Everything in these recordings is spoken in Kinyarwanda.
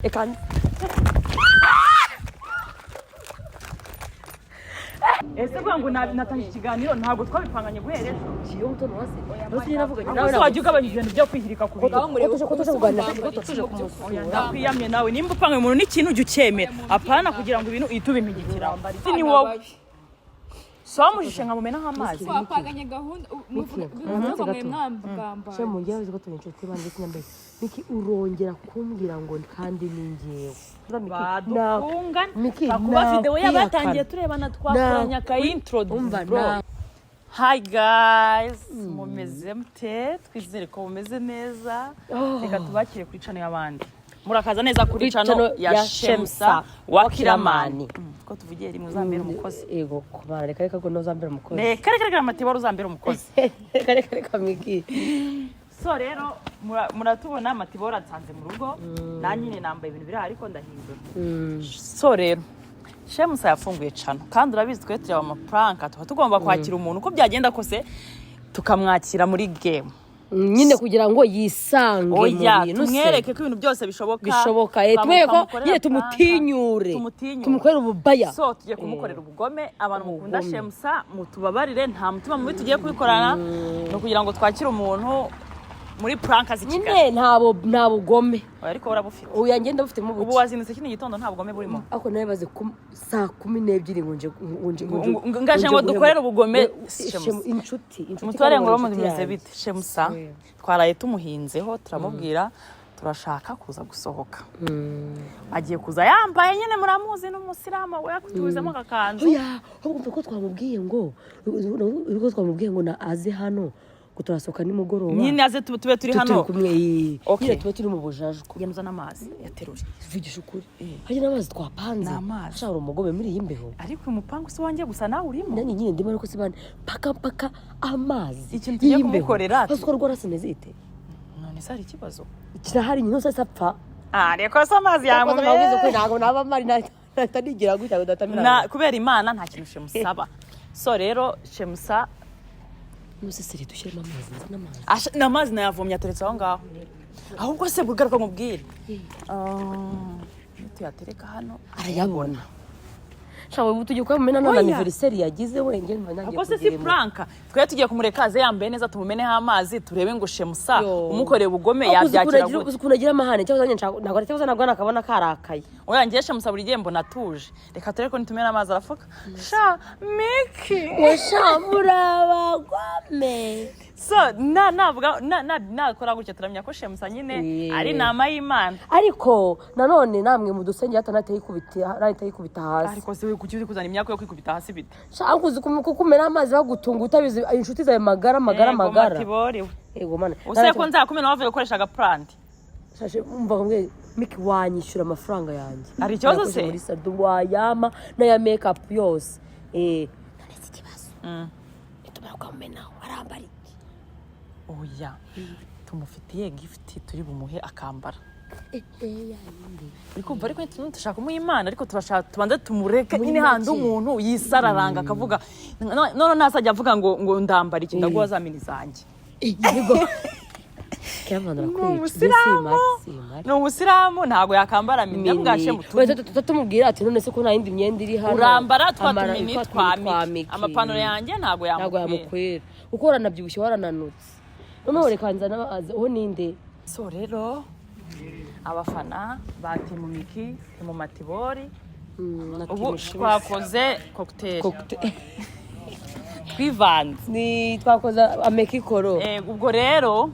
Ekan. Ese bwangu natanga ikiganiro ntabwo twabipanganye guhereza. Kiyo mutono wase. Bose navuganye nawe wajya ugabanya ibintu byo kwihirika ku bintu. Ko tuje kuganira. Ndakwiyamye nawe nimba upanga umuntu n'ikintu ujye ukemera. Apana kugira ngo ibintu itubimigikira. Ni wowe. Somujishe nkamumena nk'amazi. Twapanganye gahunda muvuga mwambamba. Cyo mu ngiye ko tunyice twibanje kinyambe. Micky urongera kumbwira ngo kandi ningewe. Badukungana. Kuba video yabatangiye turebana twakoranya ka intro. Hi guys, mumeze mute? Twizere ko mumeze neza. Reka tubakire kuri channel y'abandi. Murakaza neza kuri channel ya Chemsa wa Kiramani. Ko tuvugiye rimwe uzambera umukozi. Ego kubara reka ko nozambera umukozi. Reka amatibaro uzambera umukozi. Reka Micky. So rero muratubona amatiboro atsanze mu rugo nanyine nambaye ibintu biri ariko ndahindura. So rero Chemsa yafunguye cano kandi urabizi twe turi ama prank tugomba kwakira umuntu uko byagenda kose tukamwakira muri game nyine kugira ngo yisange mu bintu tumwereke ko ibintu byose bishoboka tweko nyine tumutinyure tumukorera ububaya. So tugiye kumukorera ubugome abantu mukunda Chemsa mutubabarire nta mutima mubi tugiye kubikorana no kugira ngo twakire umuntu muri prank nyine azikigana nta bugome ariko urabufite uya ngenda bufite mu ubu wazindutse kino gitondo nta bugome burimo ako nawe baze saa 12 ngaje ngo dukorere ubugome inshuti mutware ngo bameze bite Chemsa twaraye tumuhinzeho turamubwira turashaka kuza gusohoka agiye kuza yambaye nyine muramuzi n'umusirama we yakutuzemo akakanzu oya ahubwo ko twamubwiye ngo na aze hano kutrasoka ni mugoroba nyine aze tube turi hano nyine tube turi mu bujaje kugenza n'amazi yateruje vugisha ukuri haje n'amazi twapanze ashara umugobe muri yimbeho ariko umupangu si wanjye gusa nawe urimo nani nyine ndimo ariko sibane paka amazi ikintu tugiye kumukorera asukora rwarasinezite none sari ikibazo kirahari nyine se sapfa reko so amazi yamume ko ntago naba mari natanigira gutya udatamira kubera Imana nta kintu Chemsa so rero Chemsa museseri dushyiramo amazi n'amazi nayavomye ateretse aho ngaho ahubwo se bugaruka mubwire tuyatereka hano arayabona shawe butugiye kwamena none anniversary yagize wenge nangiye kuko si prank twe tugiye kumurekaze yambaye neza tumumeneho amazi turebe ngo Chemsa umukoreye ubugome yabyakira gute kunagira amahane cyangwa ntabwo cyangwa nagwana akabona karakaye oya ngiye Chemsa buri gihe mbona tuje reka tureko nitumena amazi arafuka sha Micky wesha murabagwame so nakora gutya turamya ko Chemsa nyine ari nama y'Imana ariko nanone namwe mu dusenge atanateye kubita hasi ariko se kuki kuzana imyaka yo kwikubita hasi bite shakuzi kukumena amazi bagutunga utabizi inshuti zawe magara ego mana use ko nzakumena wavuye gukoresha agaplant shashe umva ngwe Micky wanyishura amafaranga yanjye ari ikibazo se muri sado wayama na ya makeup yose naretse kibazo nitumara kumena arambara oya tumufitiye gift turi bumuhe akambara bikumva ariko dushaka kumuha Imana ariko turashaka tubanze tumureke nyine handi umuntu yisararanga akavuga none nasajya avuga ngo ndambara iki ndaguha za mini zanjye no musiramu ntago yakambara mini yabwashe mutu tumubwira ati none se ko nta yindi myenda iri hano urambara twatumini twami amapantaro yanjye ntago yamukwira uko waranabyibushye warananutse none rekanza n'abaze ho ninde so rero abafana bati mu Micky mu matibori ubu twakoze cocktail twivanze ni twakoze amekikoro ubwo rero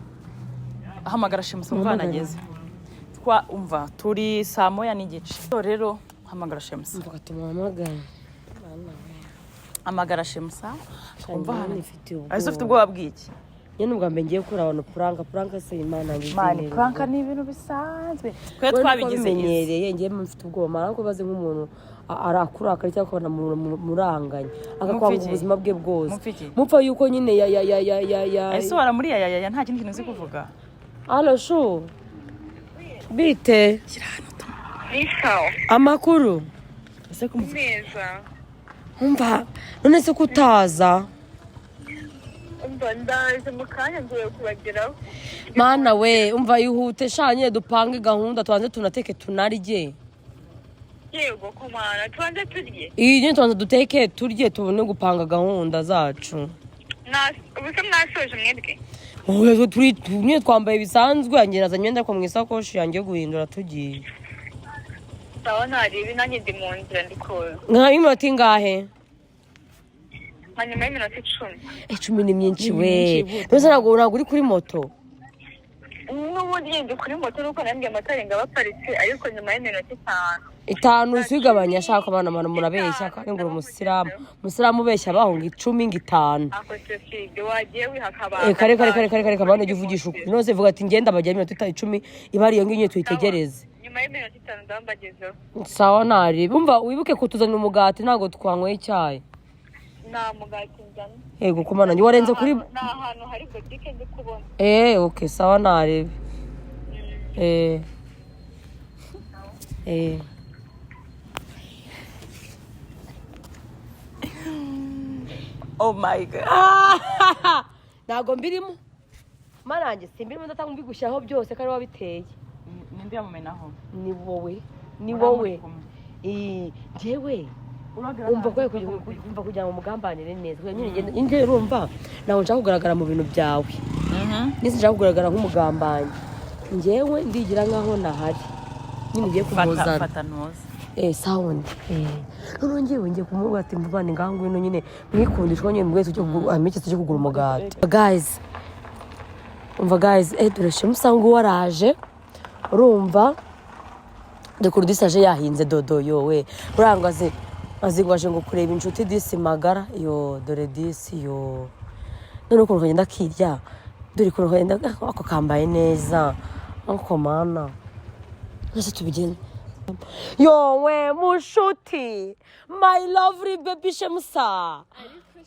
hamagara Chemsa umvana ageze umva turi saa moya n'igice so rero hamagara Chemsa hamagara Chemsa umva hano ufite ubwoba bw'iki nyine ubwa mbere ngiye kuri abantu prank se Imana ngiye prank ni ibintu bisanzwe twe twabigize nyereye ngiye mfite ubwoba marako baze nk'umuntu arakura cyangwa kubona muranganya akakwanga ubuzima bwe bwose mupfa yuko nyine ya ese wara muri ya nta kindi kintu uzi kuvuga allo shu bite amakuru ese kumeza umva none se kutaza umva ndaje mu kanya ngiye kubageraho. Mana we umva yihute shanye dupange gahunda twanze tunateke tunarye. Yego kumana twanze turye. Iyi nyine twanze duteke turye tubone gupanga gahunda zacu. Ubuse mwasoje mwebwe? Oya turi nyine twambaye bisanzwe angeraza imyenda ko mu isakoshi yanjye yo guhindura tugiye. Sawa ntarebe nanjye ndi mu nzira ndikoza. Nka iminota ingahe? Hanyuma y'iminota 10. 10 ni myinshi we. Nose ntabwo uri kuri moto. N'ubundi ndi kuri moto nuko nambye amatara ngo baparitse ariko nyuma y'iminota 5. 5 usigabanya ashaka abana murabeshya kandi ngo umusiramu ubeshya bahunga 10 5. Ako sefide wagiye wihakaba. Kare kabane givugisha ukuri. Nose vuga ati ngenda bajya iminota 10 ibari iyo ngiye tuyitegereze. Nyuma y'iminota 5 ndambagezeho. Sawa nari. Umva wibuke kutuzana umugati ntago twanyweye icyayi. Na mugati njana. Yego kumana njye warenze kuri na ahantu hari boutique ndi kubona. Okay sawa nari. Oh my god. Nago mbirimo. Marange simbirimo ndatanga mbigushaho byose kari wabiteye. Ninde yamumenaho? Ni wowe. Jewe. Umva kugira ngo mugambanire neza. Nyine urumva naho nshaka kugaragara mu bintu byawe. Nisi nshaka kugaragara nk'umugambanyi. Njewe ndigira nkaho nahari. Nyine ngiye kumuzana. Fata noza. Sound. None ngiye kumubwira ati mvane ngangu ino nyine mwikundishwa nyine mwese cyo amike cyo kugura umugati. Guys. Umva guys, turashe musangu waraje. Urumva dekuru disaje yahinze dodo yowe. Urangaze azigwaje ngo kureba inshuti disi magara yo dore disi yo. None uko ngenda kirya. Dore ko ngenda ako kambaye neza. Ako mana. Nase tubigenda. Yo we mushuti. My lovely baby Chemsa.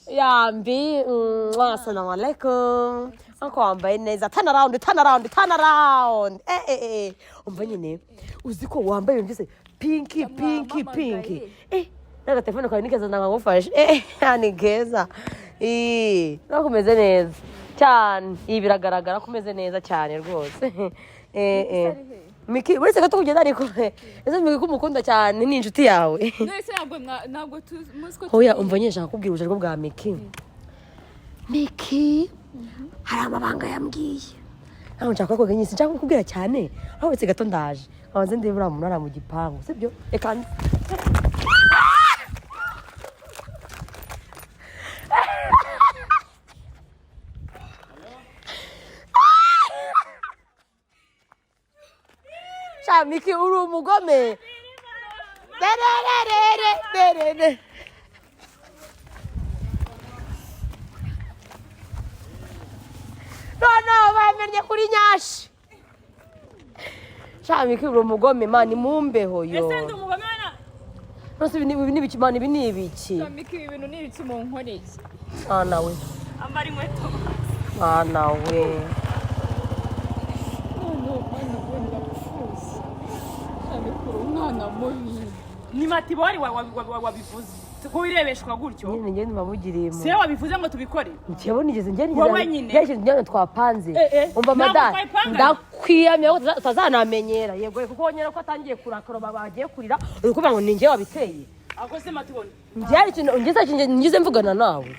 Yambi. Assalamu alaikum. Ako ambaye neza. Turn around. Umva nyine. Uziko wambaye ngise pinky. Naga telefone kwa nikeza ngufashe. Yani geza. Nakumeze neza. Cyane. Biragaragara kumeze neza cyane rwose. Micky uretse gato kugenda ariko ese Micky kumukunda cyane ni inshuti yawe. Nese ntabwo musko. Hoya umva nyine nshaka kubwira ubuje bwa Micky. Hari amabanga yambwiye. Naho nshaka ko ganyise nshaka kukubwira cyane. Aho uretse gato ndaje. Abanze ndibura munara mu gipangu. Sibyo? Eka Micky uri umugome. No bamenye kuri nyashi. Micky uri umugome mani mumbeho yo. Ese ndi umugome wana? Nose ibi ni biki mani ibi ni ibiki? Micky ibintu ni ibiki mu nkoreye. Nawe. Ambari inkweto. Nawe. Umwana mubi. Ni matibori wabivuze. Ko wirebeshwa gutyo. Nyine ngende mabugiriye mu. Se wabivuze ngo tubikore. Njyewe nigeze Wowe nyine. Njye twapanze. Umva madame ndakwiyamye ko utazanamenyera. Yego kuko wonyera ko atangiye kurakara bagiye kurira. Uri kuvuga ngo ninjye wabiteye. Ako se matiboni. Njye ikintu ngize mvugana nawe.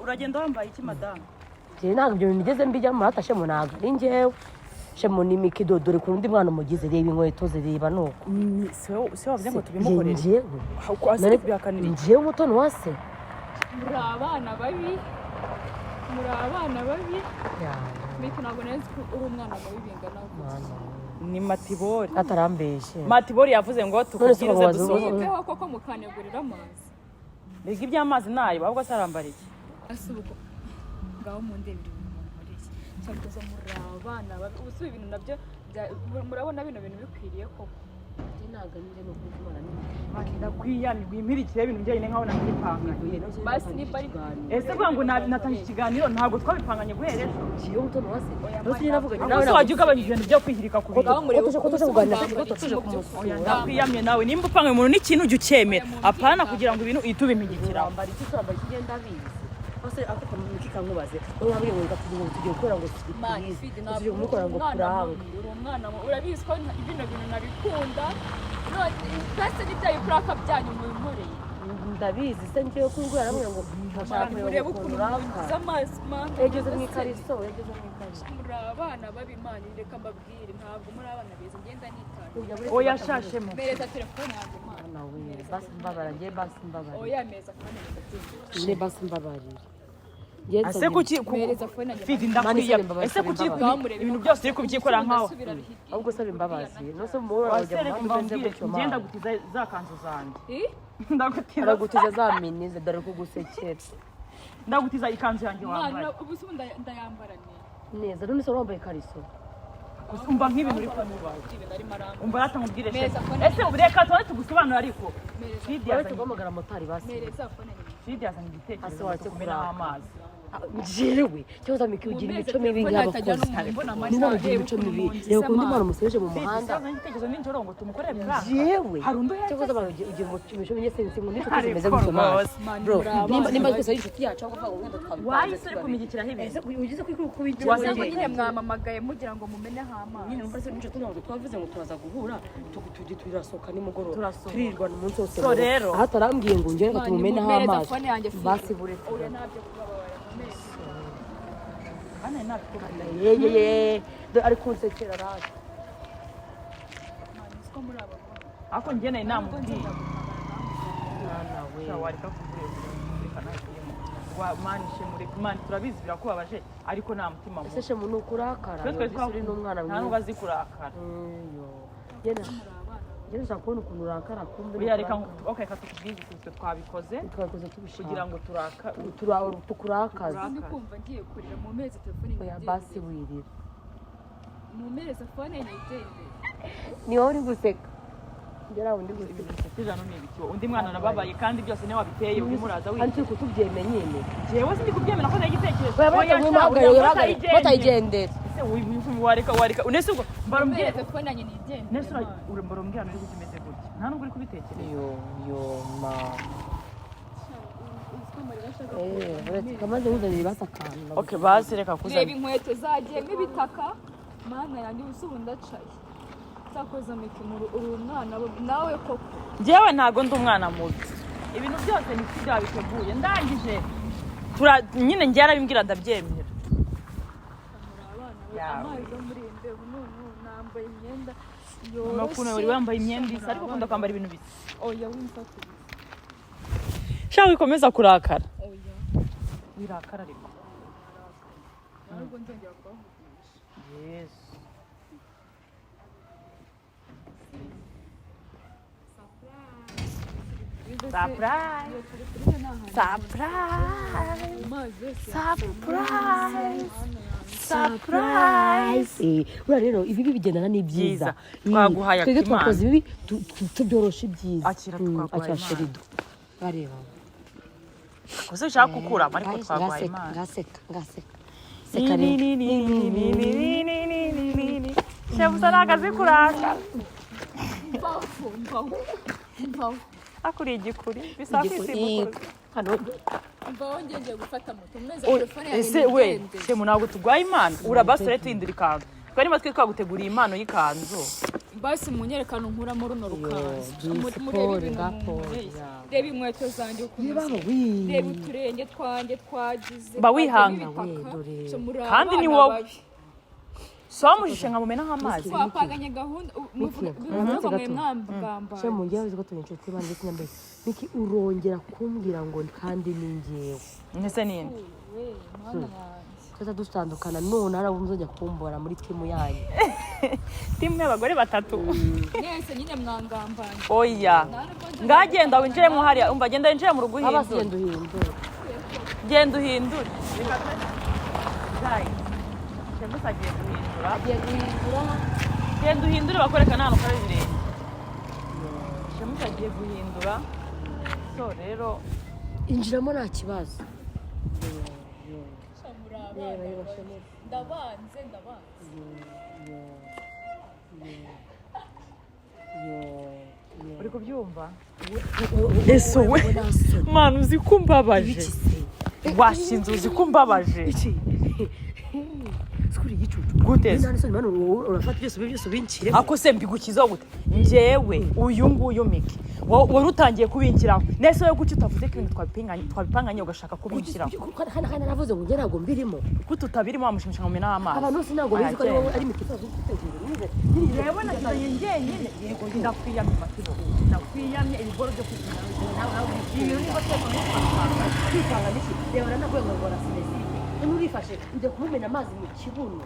Uragenda wambaye iki madame? Je ntabwo ibyo nigeze mbijyamo hatashe mu naga. Ni njyewe. Shemo ni Micky dodore ku rundi mwana mugize reba inkweto ziriba nuko. Se wavuze ngo tubimukorere. Njyewe. Kwase byakanira. Njyewe mutoni wase. Muri abana babi. Micky ntabwo nzi ko uri umwana mubi bingana gutya. Ni matibori. Atarambeshe. Matibori yavuze ngo tukubwirize dusohoke. Beho koko mukanegurira amazi. Biga iby'amazi nayo ahubwo sarambariye. Asubuko. Ngaho mu ndebiri muri iki. Cyangwa muri abana babi. Ubusubi ibintu nabyo murabona bino bintu bikwiriye koko. ntabwo nje no kubimara n'ibindi ndakwiyamye wimpirikire ibintu njyenyine nkaho nabipanganye basi niba ari ese bwa ngo natanga ikiganiro ntabwo twabipanganye guhera ejo kiyo mutono wase rose navuganye nawe wajya ugabanya ibintu byo kwihirika ku bintu ko tuje kuganira ko tuje kumusura ndakwiyamye nawe nimba upanga umuntu n'ikintu ujya ucyemera apana kugira ngo ibintu uhite ubimpigikira wambara iki turambara ikigenda bizi ose akapa mu Micky kankubaze urabwiye ngo tugiye gukora ngo tugiye kumukora ngo kuranga umwana urabizi ko ibino bintu nabikunda twese n'ibyayi kuraka byanyu mu nkoreye ndabizi se ngiye kwingura ramwe ngo ntashaka urebe ukuntu mugize amazi manda yageze mu ikariso muri abana babimana reka mbabwire ntabwo muri abana beza ngenda nitanye oya shashemo mereza telefone yanjye mana basi mbabara ngiye basi mbabara oya meza kandi ndatinda ne basi mbabarira ase kuki mereza phone yanjye fidi ndakwiyamye ese kuki ibintu byose uri kubyikora nkaho ahubwo sabe imbabazi no se mu wajya mu hanze gutyo ma ngenda gutiza za kanzu zanjye ndagutiza za minize dore ko gusekera ndagutiza ikanzu yanjye wambaye mana ubu se ndayambara neza none se wambaye kariso umva nk'ibintu uri kumubaza umva ratamubwire ese ubureka tuba tugusobanura ariko fidi yazanye guhamagara motari basi mereza phone yanjye fidi yazanye igitekerezo cyo kumena amazi jewe cyoza Micky ugira imico mibi nk'abakozi niba ugira imico mibi reba kundi mwana umusereje mu muhanda igitekerezo n'injoro ngo tumukorere prank jewe cyoza abantu ugira imico mibi sense ngo nico kimeze gutyo bro nimba twese ari inshuti yacu aho kuvuga ngo wenda twabipanze wahise uri kumigikiraho ibintu ugize kwikubijya wasanga nyine mwamamagaye mugira ngo mumeneho amazi nyine numva se inshuti ntabwo twavuze ngo turaza guhura turasohoka nimugoroba turirwa umunsi wose rero aho atarambwiye ngo ngere ngo tumumeneho amazi basi bure oya ntabyo kubabara ari kunsekera rasi ako njye nayo namubwiye mani turabizi birakubabaje ariko nta mutima ese shemu ni ukurakara uri n'umwana nta nubwo azi kurakara ngenda ushaka kubona ukuntu urakara kumbe reka tukubwize twe twabikoze tubishaka kugira ngo tukurakaze ndi kumva ngiye kurira mu mezi telefone oya basi wirira mu mezi telefone nyigende ni wowe uri guseka ngera undi guseka tujano ni ibiki undi mwana arababaye kandi byose niwe wabiteye uri muraza wiki ariko kutubyemeye nyine jewe sindi kubyemera ko nagitekerezo batayigendera ese wareka unese ubwo mbarambwira telefone yanjye nigende nese urambwira n'uri gukimeze gutya nta nubwo uri kubitekereza ma uretse kamaze uzanira basakana okay basi reka kuzana reba inkweto zagiyemo ibitaka mana yanjye ubusubu ndacaye sakoza Micky uri umwana nawe koko njyewe ntago ndi umwana mubi ibintu byose ni bya biteguye ndangije nyine njye arabimbwira ndabyemera amazi yo muri imbeho none nambaye imyenda amakuru wari wambaye imyenda isa ariko ukunda kwambara ibintu bisa oya wimfatiriza shaka wikomeza kurakara oya wirakara ariko ntabwo nzongera kubavugisha yes surprise ura rero ibi bigendana n'ibyiza twaguhaye twebwe twakoze ibi tubyorosha ibyiza akira twaguhaye sherido bareba gusa ushaka gukuramo ariko twaguhaye imana ngaseka shebusa nagazi kuraka mvaho akuri igikuri bisa kwisimbukura mvaho ngiye gufata moto mweza telefone yanjye ese we shemu ntabwo tugwaye imana urabasore twindira ikanzu twari niba twe twaguteguriye impano y'ikanzu basi munyerekano nkuramo runo rukanzu reba inkweto zanjye ukuntu reba uturenge twanjye twagize mba wihanga kandi ni wowe so mujishe nkamumena nk'amazi twapanganye gahunda muvuga mwambamba shemu ngiye uzi ko turi inshuti bandi sinyambe Micky urongera kumbwira ngo kandi ni ngewe ndetse ninde tuza dutandukana none arabumuzojya kumbora muri timu yanyu timu y'abagore batatu mwese nyine mwangambanye oya ngagenda winjiremo hariya umva genda winjire mu rugo uhindure genda uhindure genda uhindure bakwereka nta nukora ibirenge agiye guhindura so rero injiramo nta kibazo ndabanze uri kubyumva ese we mwana uzi ko mbabaje washinze uzi ko mbabaje sikuri igicucu gute urafata byose binkire ako se mbigukiza gute njyewe uyu nguyu Micky wari utangiye kubinkiraho nese we kuki utavuze ko ibintu twabipanganye ugashaka kubinkiraho hana navuze ngo ntabwo mbirimo kuko utabirimo wamushimisha ngo mena amazi abantu bose ntabwo bizi ko ari Micky reba nagiye njyenyine yego ndakwiyamye matibo ndakwiyamye ibigoro byo kugenda ibintu niba kwitanga niki reba nanavuye ngo barasirezi nurifashe ujya kumumena amazi mu kibuno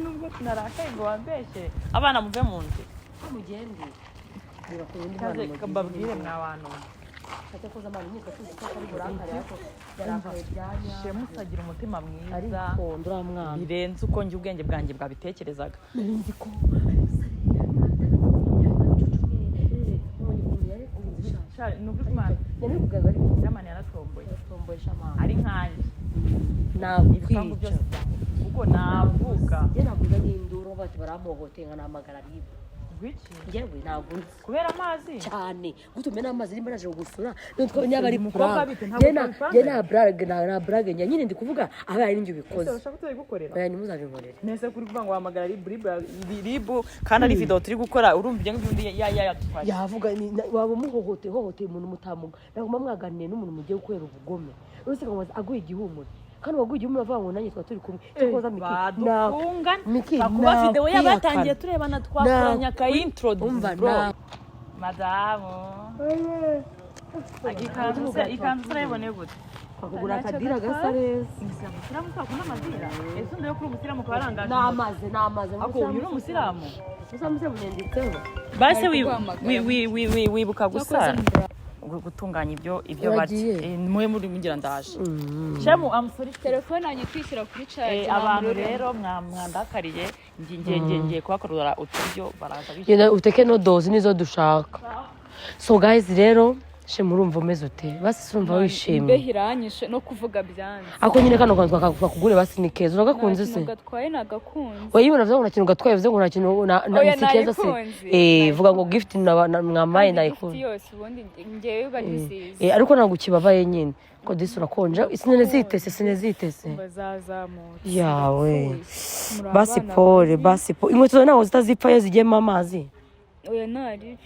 nubwo tunarakaye ngo wambeshye abana muve mu nzu mugende kaze kababwire mwa bantu ate koza amani nyitwa tuzi ko ari burakare ariko yarakaye byanya shemusagira umutima mwiza ariko nduramwana birenze uko njye ubwenge bwanjye bwabitekerezaga nzi ko Jeanne yaratomboye ari nkanjye ibisambu byose kuko navuga njye navuga n'induru bati baramuhohoteye nka namagara ribu njyewe ntabwo nzi kubera amazi cyane gutume n'amazi rimwe naje gusura nitwa nyaba ari na brage nyine ndi kuvuga abaye n'injye ubikoze ushaka tubigukorera oya nimuzabinkorera nese kuri kuvuga ngo wahamagara ribu kandi ari video turi gukora urumva ibyo ngibyo yatwaye yavuga waba umuhohoteye umuntu mutamuga nagomba mwaganiye n'umuntu mugiye gukorera ubugome uretse ngo aguye igihumure kandi waguye igihumure avuga ngo nanjye twa turi kumwe cyokoza Micky kuba video yabatangiye turebana twakoranye aka intro madamu ikanzu turayibone gute kugura akadira gasa neza umusiramu utakunda amadira ese undi yo kuri umusiramu kabarangaje n'amazi ako uri umusiramu usamuse bunyanditseho base wibuka gusa gutunganya ibyo bati mwe muri mugira ndaje shemu amusori telefone yanjye twishyira kuri charge abantu rero mwandakariye ngiye kubakorera uturyo baraza bishyura uteke no dozi nizo dushaka so guys rero shemu urumva umeze ute basi urumva wishimye imbeho iranyishe no kuvuga byanze ako nyine kano kantu twakugure basi ni keza uragakunze se gatwaye nagakunze wayibona vuga ngo ntakintu gatwaye vuze ngo ntakintu na keza se vuga ngo gift mwamaye nayikunze yose ubundi ngewe barisize ariko ntabwo kibabaye nyine ko disi urakonje sinene zitese bazazamutse yawe basi pole inkweto zawe ntabwo zitazipfa iyo zigiyemo amazi oya naribi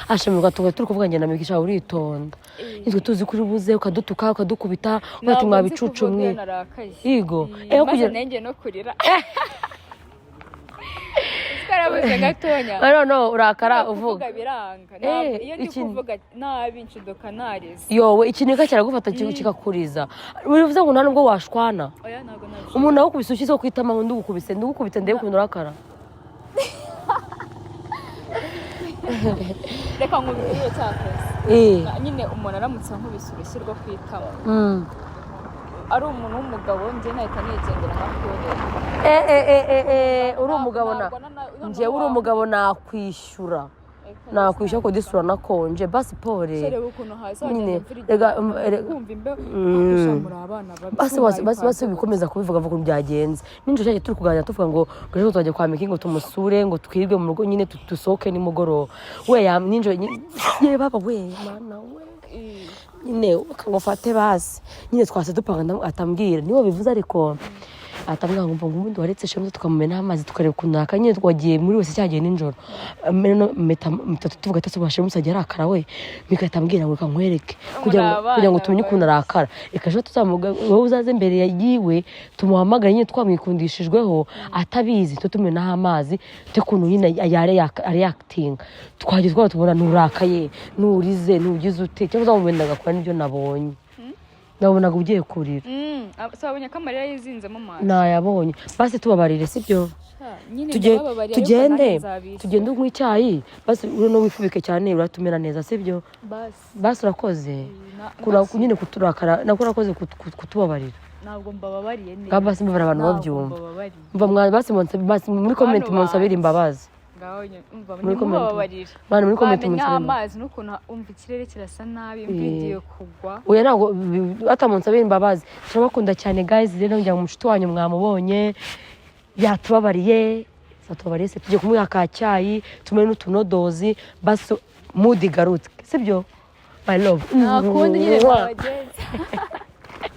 ashemirwa turi kuvuga ngenda Micky shawe uritonda nitwe tuzi kuri buze ukadutuka ukadukubita ugati mwabicucu mwe yigo kugira nenge no kurira Skarabuze gatonya no urakara uvuga biranga iyo ndi kuvuga nabi nshidoka narize yowe ikintu cyaragufata kikakuriza bivuze ngo nta nubwo washwana oya ntago nabyo umuntu awukubise ukize kwitama ngo ndugukubite ndebe ukuntu urakara reka nkubwire cyakoze nyine umuntu aramutse nkubise urushyi rwo kwitama ari umuntu w'umugabo njye nahita nigendera uri umugabo njyewe uri umugabo nakwishyura ko disura nakonje basi pole basi bikomeza kubivuga vuga byagenze ninjye cyaje turi kuganira tuvuga ngo ejo tuzajya kwa Micky ngo tumusure ngo twirwe mu rugo nyine dusohoke nimugoroba we ninjye ye baba we mana we nyine ukangofate basi nyine twase dupanga atambwira niwo bivuze ariko atambwira ngo ubundi waretse shemwe tukamumena amazi tukareba ukuntu akanye twagiye muri wese cyagiye ninjoro metatu tuvuga tasubashe musajya arakara we Micky atambwira ngo kankwereke kugira ngo tumenye ukuntu arakara ikaje tuzamuga wowe uzaze imbere yiwe tumuhamagara nyine twamwikundishijweho atabizi tutumena amazi tukuntu nyine ari acting twagiye tubona nurakaye nurize nugize ute cyangwa uzamubendaga kwa nibyo nabonye nabonaga ugiye kurira sabonye kamarira yizinzemo amazi nayabonye basi tubabarire sibyo tugende unywe icyayi basi no wifubike cyane uratumera neza sibyo basi urakoze nyine kuturakara nako urakoze kutubabarira ntabwo mbababariye neza basi mbabara abantu babyumva basi muri comment munsabira imbabazi ngaho umva Muri comment. mubabarira Bana muri comment bamenya umusore. amazi n'ukuntu umva ikirere kirasa nabi imvura igiye kugwa Oya ntabwo atamunsi abiri imbabazi turabakunda cyane guys rero ngira ngo umushuti wanyu mwamubonye yatubabariye satubabariye se tujye kumuha ka cyayi tumwe n'utunodozi basi mood igarutse sibyo my love nta kundi nyine babagenza